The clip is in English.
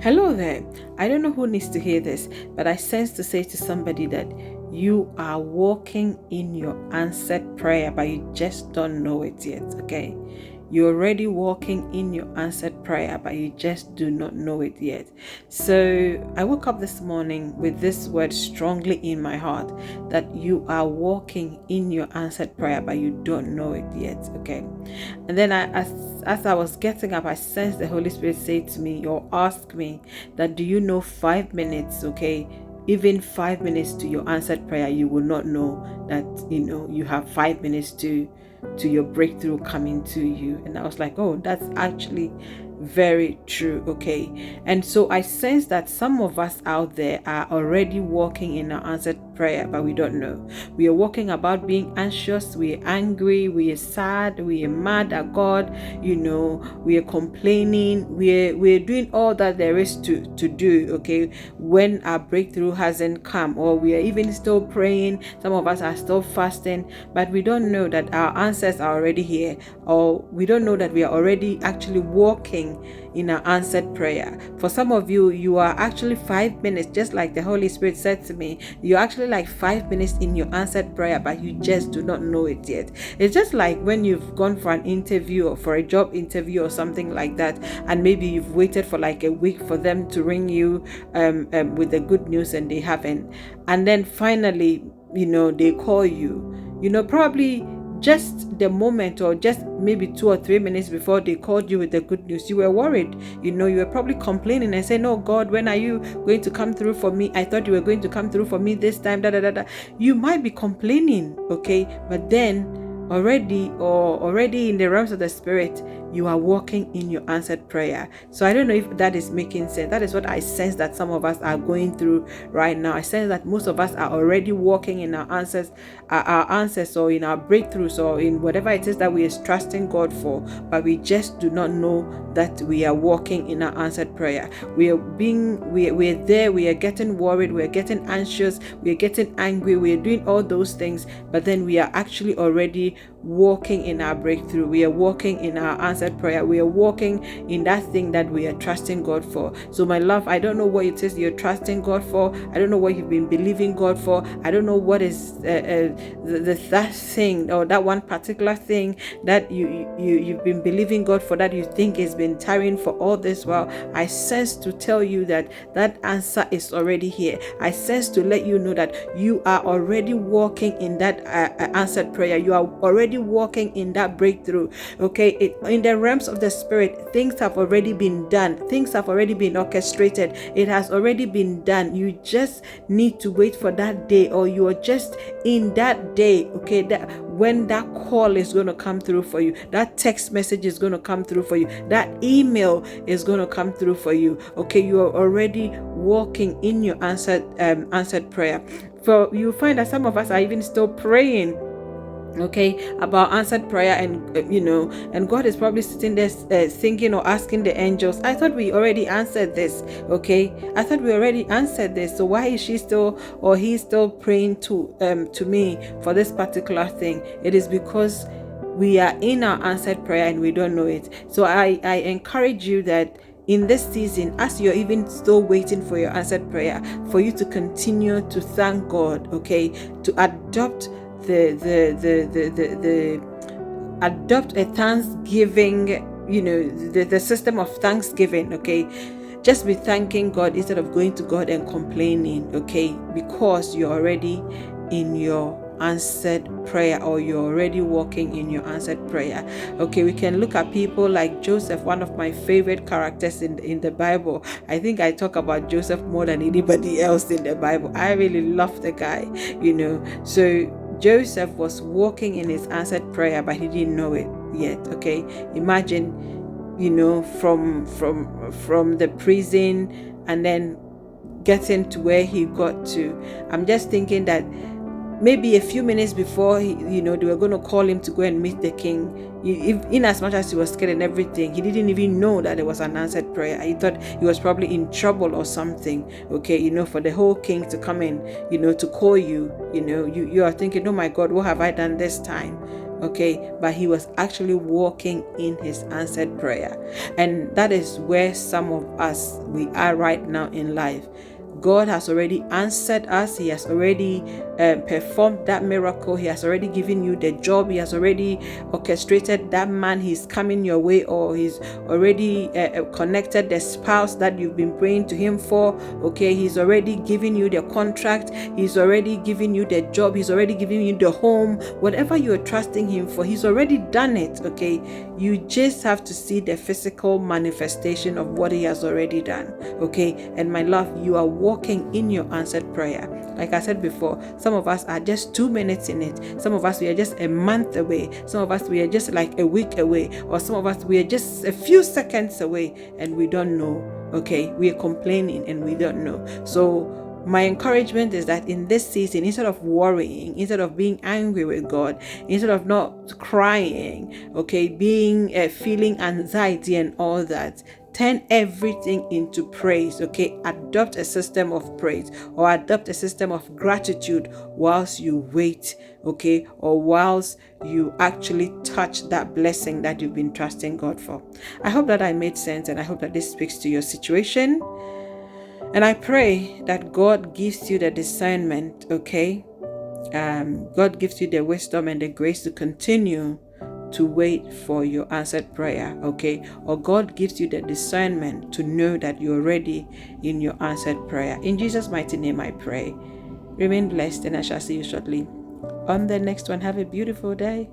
Hello there. I don't know who needs to hear this, but I sense to say to somebody that you are walking in your answered prayer, but you just don't know it yet, okay? You're already walking in your answered prayer, but you just do not know it yet. So I woke up this morning with this word strongly in my heart that you are walking in your answered prayer, but you don't know it yet, okay? And then as I was getting up, I sensed the Holy Spirit say to me or ask me that, do you know 5 minutes, okay? Even 5 minutes to your answered prayer, you will not know that, you have 5 minutes to your breakthrough coming to you. And I was like, oh, that's actually very true, okay? And so I sense that some of us out there are already walking in our answered prayer, but we don't know. We are walking about being anxious, we are angry, we are sad, we are mad at God, we are complaining, we're doing all that there is to do, okay, when our breakthrough hasn't come, or we are even still praying. Some of us are still fasting, but we don't know that our answers are already here, or we don't know that we are already actually walking in our answered prayer. For some of you, you are actually 5 minutes, just like the Holy Spirit said to me, you're actually like 5 minutes in your answered prayer, but you just do not know it yet. It's just like when you've gone for an interview or for a job interview or something like that, and maybe you've waited for like a week for them to ring you with the good news, and they haven't. And then finally, they call you, probably just the moment, or just maybe 2 or 3 minutes before they called you with the good news, you were worried. You were probably complaining and saying, "Oh God, when are you going to come through for me? I thought you were going to come through for me this time." Da da da da. You might be complaining, okay, but then already in the realms of the spirit, you are walking in your answered prayer. So I don't know if that is making sense. That is what I sense that some of us are going through right now. I sense that most of us are already walking in our answers, or in our breakthroughs, or in whatever it is that we are trusting God for, but we just do not know that we are walking in our answered prayer. We're there, we are getting worried, we are getting anxious, we are getting angry, we are doing all those things, but then we are actually already walking in our breakthrough. We are walking in our answered prayer. We are walking in that thing that we are trusting God for. So my love, I don't know what it is you're trusting God for. I don't know what you've been believing God for. I don't know what is that thing, or that one particular thing that you've been believing God for, that you think has been tarrying for all this while. I sense to tell you that answer is already here. I sense to let you know that you are already walking in that answered prayer. You are already walking in that breakthrough, okay? In the realms of the spirit, things have already been done. Things have already been orchestrated. It has already been done. You just need to wait for that day, or you are just in that day, okay, that when that call is going to come through for you, that text message is going to come through for you, that email is going to come through for you, okay? You are already walking in your answered prayer. For you find that some of us are even still praying, okay, about answered prayer, and and God is probably sitting there thinking or asking the angels, I thought we already answered this, okay? I thought we already answered this, so why is she still, or he still praying to me for this particular thing? It is because we are in our answered prayer and we don't know it. So I encourage you that in this season, as you're even still waiting for your answered prayer, for you to continue to thank God, okay, to adopt adopt a thanksgiving, the system of thanksgiving, okay? Just be thanking God instead of going to God and complaining, okay? Because you're already in your answered prayer, or you're already walking in your answered prayer, okay? We can look at people like Joseph, one of my favorite characters in the Bible. I think I talk about Joseph more than anybody else in the Bible. I really love the guy, so Joseph was walking in his answered prayer, but he didn't know it yet, okay? Imagine, from the prison, and then getting to where he got to. I'm just thinking that maybe a few minutes before they were going to call him to go and meet the king, in as much as he was scared and everything, he didn't even know that there was an answered prayer. He thought he was probably in trouble or something, okay? For the whole king to come in, to call you, you are thinking, oh my God, what have I done this time? okay, but he was actually walking in his answered prayer. And that is where some of us, we are right now in life. God has already answered us. He has already performed that miracle. He has already given you the job. He has already orchestrated that man. He's coming your way, or he's already connected the spouse that you've been praying to him for. Okay, he's already given you the contract. He's already given you the job. He's already given you the home. Whatever you're trusting him for, he's already done it. Okay, you just have to see the physical manifestation of what he has already done. Okay, and my love, you are walking in your answered prayer. Like I said before, some of us are just 2 minutes in it. Some of us, we are just a month away. Some of us, we are just like a week away. Or some of us, we are just a few seconds away and we don't know. Okay, we are complaining and we don't know. So my encouragement is that in this season, instead of worrying, instead of being angry with God, instead of not crying, okay, feeling anxiety and all that, turn everything into praise. Okay, adopt a system of praise, or adopt a system of gratitude whilst you wait, okay, or whilst you actually touch that blessing that you've been trusting God for. I hope that I made sense, and I hope that this speaks to your situation. And I pray that God gives you the discernment, okay? God gives you the wisdom and the grace to continue to wait for your answered prayer, okay? Or God gives you the discernment to know that you're ready in your answered prayer. In Jesus' mighty name I pray. Remain blessed, and I shall see you shortly on the next one. Have a beautiful day.